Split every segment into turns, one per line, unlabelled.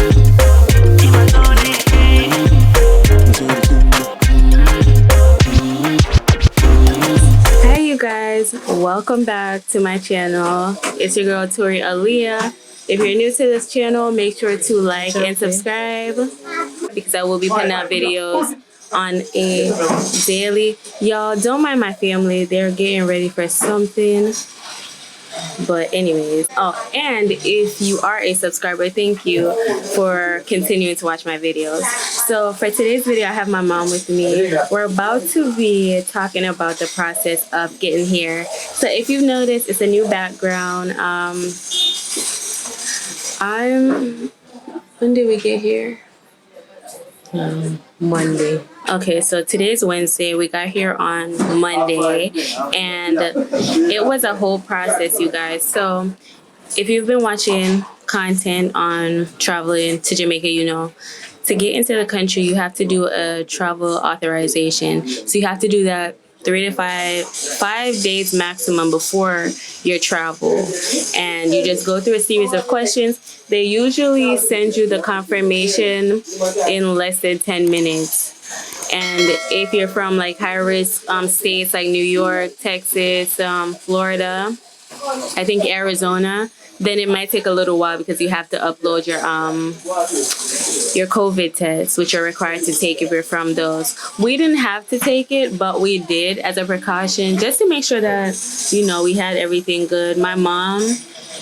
Hi you guys, welcome back to my channel. It's your girl Tori Aaliyah. If you're new to this channel, make sure to like and subscribe because I will be putting out videos on a daily. Y'all don't mind my family, they're getting ready for something. But anyways, oh, and if you are a subscriber, thank you for continuing to watch my videos. So for today's video, I have my mom with me. We're about to be talking about the process of getting here. So if you've noticed, it's a new background. When did we get here? Monday. Okay, so today's Wednesday. We got here on Monday, and it was a whole process, you guys. So if you've been watching content on traveling to Jamaica, you know, to get into the country, you have to do a travel authorization. So you have to do that 3 to 5 days maximum before your travel. And you just go through a series of questions. They usually send you the confirmation in less than 10 minutes. And if you're from like high risk states like New York, Texas, Florida, I think Arizona, then it might take a little while because you have to upload your COVID test, which you're required to take if you're from those. We didn't have to take it, but we did as a precaution just to make sure that, you know, we had everything good. My mom,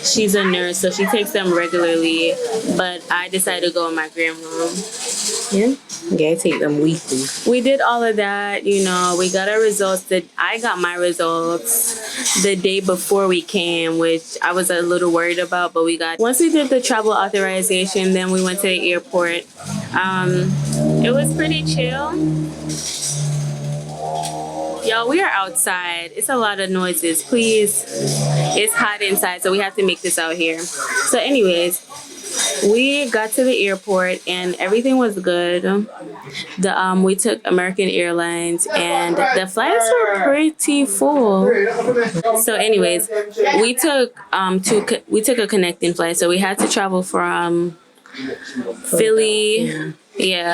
she's a nurse, so she takes them regularly, but I decided to go with my grandmom. Yeah.
Yeah, I take them weekly.
We did all of that, you know. We got our results. I got my results the day before we came, which I was a little worried about, but we got. Once we did the travel authorization, then we went to the airport. It was pretty chill. Y'all, we are outside. It's a lot of noises. Please, it's hot inside, so we have to make this out here. So anyways, we got to the airport and everything was good. We took American Airlines and the flights were pretty full. So anyways, we took a connecting flight. So we had to travel from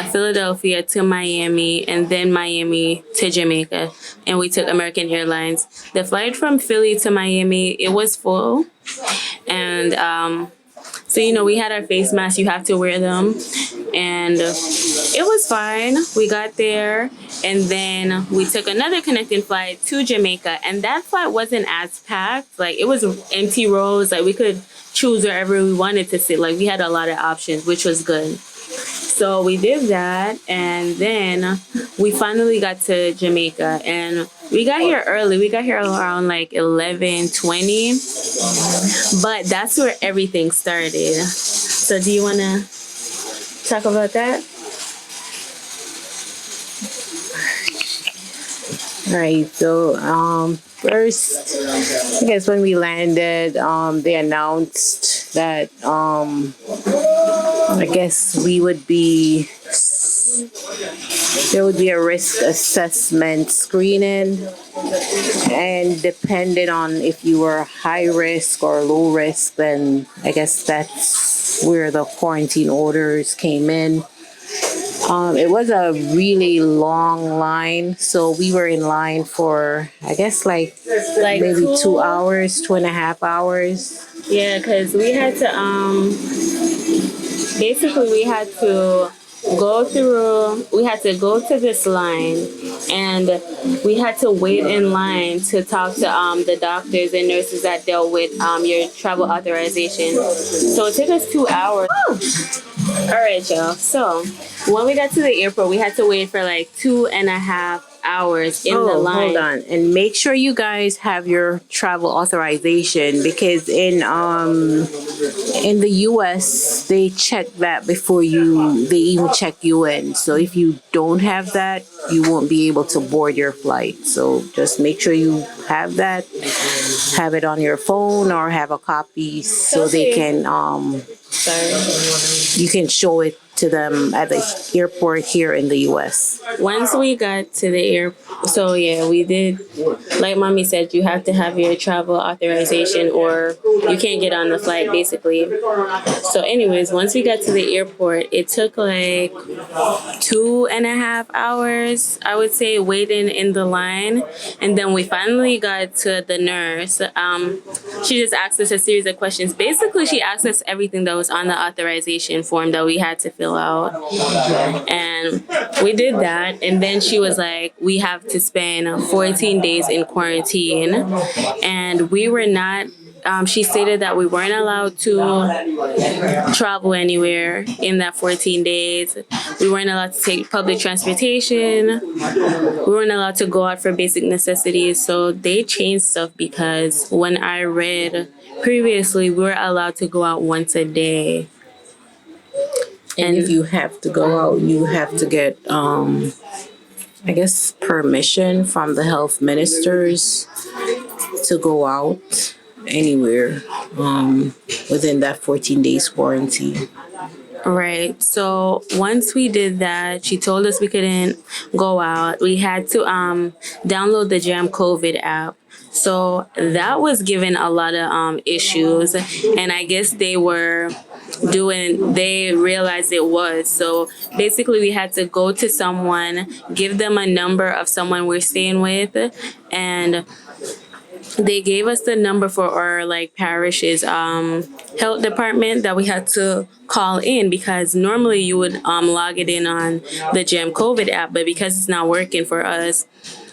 Philadelphia to Miami, and then Miami to Jamaica, and we took American Airlines. The flight from Philly to Miami, it was full, and so, you know, we had our face masks. You have to wear them. And it was fine. We got there. And then we took another connecting flight to Jamaica. And that flight wasn't as packed. Like, it was empty rows. Like, we could choose wherever we wanted to sit. Like, we had a lot of options, which was good. So we did that. And then we finally got to Jamaica. And we got here early. We got here around like 11:20. But that's where everything started. So do you want to talk about that?
Right. So first, I guess when we landed, they announced that I guess there would be a risk assessment screening, and depending on if you were high risk or low risk, then I guess that's where the quarantine orders came in. It was a really long line, so we were in line for I guess like maybe 2 hours, 2.5 hours.
Yeah, because we had to basically we had to go to this line, and we had to wait in line to talk to the doctors and nurses that dealt with your travel authorization. So it took us 2 hours. All right, y'all. So when we got to the airport, we had to wait for like 2.5 hours in the line.
Hold on, and make sure you guys have your travel authorization, because in the US they check that before they even check you in. So if you don't have that, you won't be able to board your flight. So just make sure you have that, have it on your phone or have a copy so they can you can show it to them at the airport here in the US.
Once we got to the airport, So yeah, we did. Like mommy said, you have to have your travel authorization, or you can't get on the flight, basically. So, anyways, once we got to the airport, it took like 2.5 hours, I would say, waiting in the line. And then we finally got to the nurse. She just asked us a series of questions. Basically, she asked us everything that was on the authorization form that we had to fill out. And we did that. And then she was like, we have to spend 14 days in quarantine. And we were not she stated that we weren't allowed to travel anywhere in that 14 days. We weren't allowed to take public transportation. We weren't allowed to go out for basic necessities. So they changed stuff, because when I read previously, we were allowed to go out once a day.
And if you have to go out, you have to get, I guess, permission from the health ministers to go out anywhere within that 14 days quarantine.
Right. So once we did that, she told us we couldn't go out. We had to download the Jam COVID app. So that was given a lot of issues, and I guess they realized it was. So basically we had to go to someone, give them a number of someone we're staying with, and they gave us the number for our parish's health department that we had to call in, because normally you would log it in on the Gem COVID app, but because it's not working for us,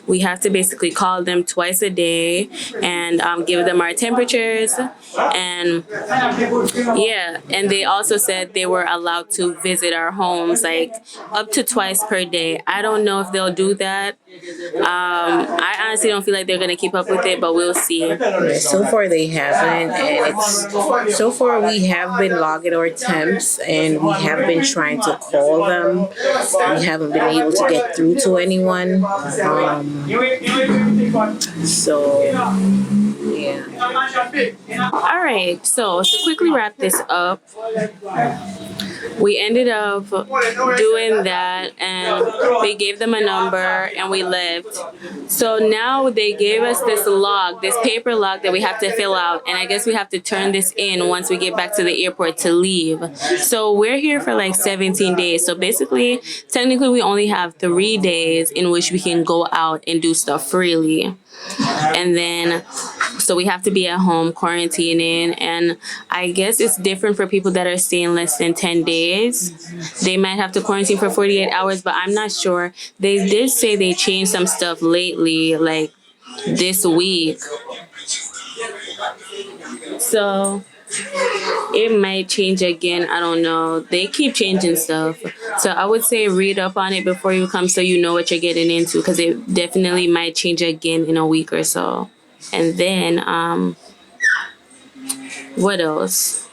we have to basically call them twice a day and give them our temperatures. And yeah, and they also said they were allowed to visit our homes up to twice per day. I don't know if they'll do that. I honestly don't feel like they're gonna keep up with it, but we'll see.
So far they haven't, and so far we have been logging our temps, and we have been trying to call them. We haven't been able to get through to anyone. So yeah.
All right. So to quickly wrap this up, we ended up doing that, and they gave them a number, and we left. So now they gave us this log, this paper log that we have to fill out, and I guess we have to turn this in once we get back to the airport to leave. So we're here for 17 days. So basically, technically, we only have 3 days in which we can go out and do stuff freely. And then, so we have to be at home quarantining, and I guess it's different for people that are staying less than 10 days. They might have to quarantine for 48 hours, but I'm not sure. They did say they changed some stuff lately, this week. So it might change again. I don't know. They keep changing stuff. So I would say read up on it before you come, so you know what you're getting into, because it definitely might change again in a week or so. And then, what else?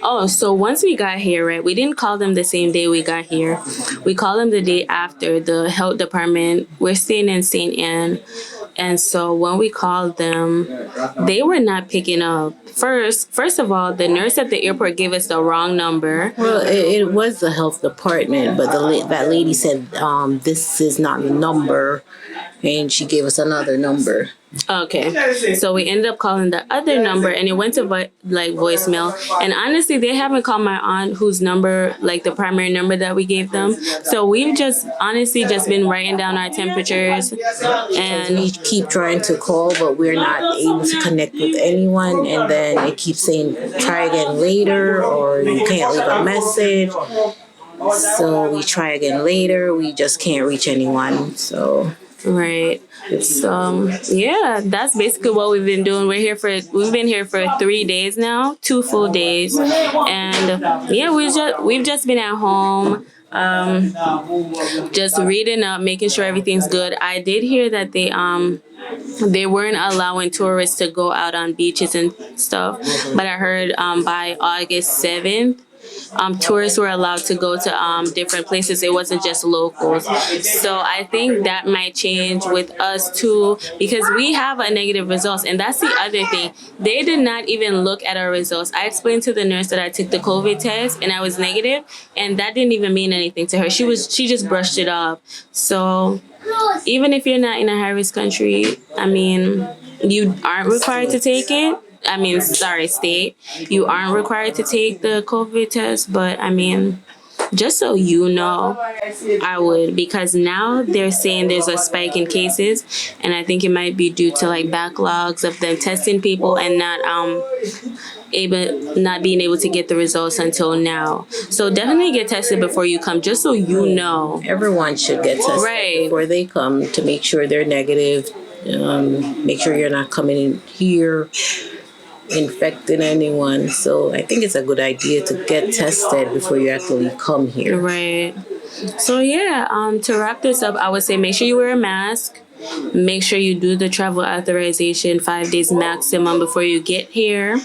Oh, so once we got here, right, we didn't call them the same day we got here. We called them the day after. The health department, we're staying in St. Anne. And so when we called them, they were not picking up. First of all, the nurse at the airport gave us the wrong number.
Well, it was the health department, but that lady said this is not the number, and she gave us another number.
Okay, so we ended up calling the other number, and it went to voicemail. And honestly, they haven't called my aunt, whose number, the primary number that we gave them. So we've just been writing down our temperatures, and
we keep trying to call, but we're not able to connect with anyone. And then it keeps saying try again later, or you can't leave a message. So we try again later. We just can't reach anyone. So.
Right. So yeah, that's basically what we've been doing. We've been here for 3 days now, 2 full days, and yeah, we've just been at home, just reading up, making sure everything's good. I did hear that they weren't allowing tourists to go out on beaches and stuff, but I heard by August 7th tourists were allowed to go to different places. It wasn't just locals. So I think that might change with us too, because we have a negative results, and that's the other thing. They did not even look at our results. I explained to the nurse that I took the COVID test and I was negative, and that didn't even mean anything to her. She just brushed it off. So even if you're not in a high risk country, I mean, you aren't required to take it. I mean, sorry, state. You aren't required to take the COVID test, but I mean, just so you know, I would, because now they're saying there's a spike in cases, and I think it might be due to like backlogs of them testing people and not being able to get the results until now. So definitely get tested before you come, just so you know.
Everyone should get tested before they come to make sure they're negative. Make sure you're not coming in here infecting anyone. So I think it's a good idea to get tested before you actually come here.
Right. So yeah, to wrap this up, I would say make sure you wear a mask. Make sure you do the travel authorization 5 days maximum before you get here.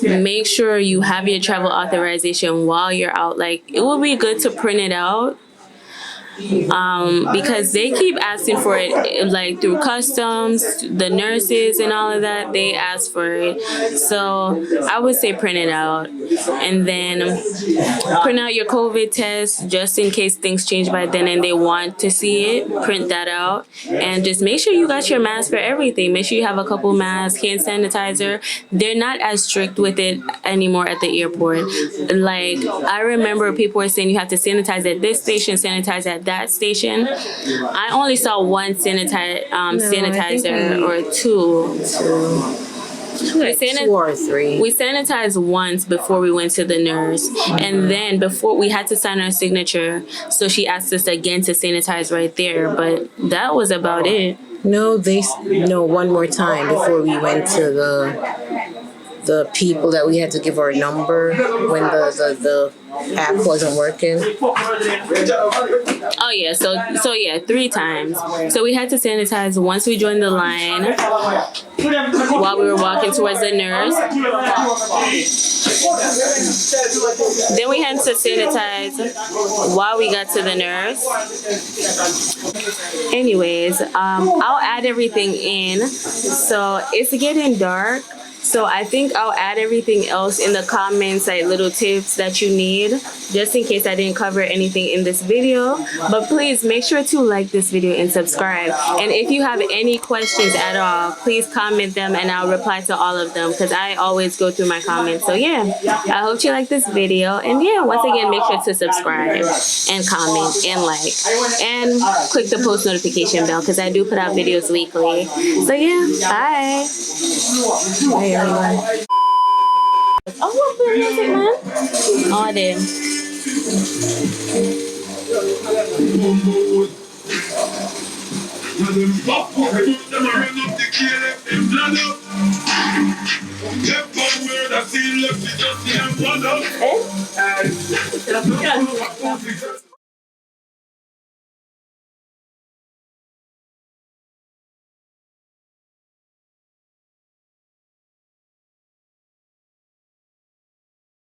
Make sure you have your travel authorization while you're out. Like, it would be good to print it out, because they keep asking for it, like through customs, the nurses and all of that, they ask for it. So I would say print it out, and then print out your COVID test just in case things change by then and they want to see it. Print that out, and just make sure you got your mask for everything. Make sure you have a couple masks, hand sanitizer. They're not as strict with it anymore at the airport. Like, I remember people were saying you have to sanitize at this station, sanitize at that station. I only saw one sanitizer or two.
Two or three.
We sanitized once before we went to the nurse, and then before we had to sign our signature, so she asked us again to sanitize right there, but that was about it.
No, one more time before we went to the people that we had to give our number when the app wasn't working.
Oh yeah, so yeah, 3 times. So we had to sanitize once we joined the line while we were walking towards the nurse. Then we had to sanitize while we got to the nurse. Anyways, I'll add everything in. So it's getting dark. So I think I'll add everything else in the comments, like little tips that you need, just in case I didn't cover anything in this video. But please make sure to like this video and subscribe. And if you have any questions at all, please comment them and I'll reply to all of them, because I always go through my comments. So yeah, I hope you like this video. And yeah, once again, make sure to subscribe and comment and like and click the post notification bell, because I do put out videos weekly. So yeah, bye. Bye everyone. Oh, what the music, man? Oh, I did. Eh?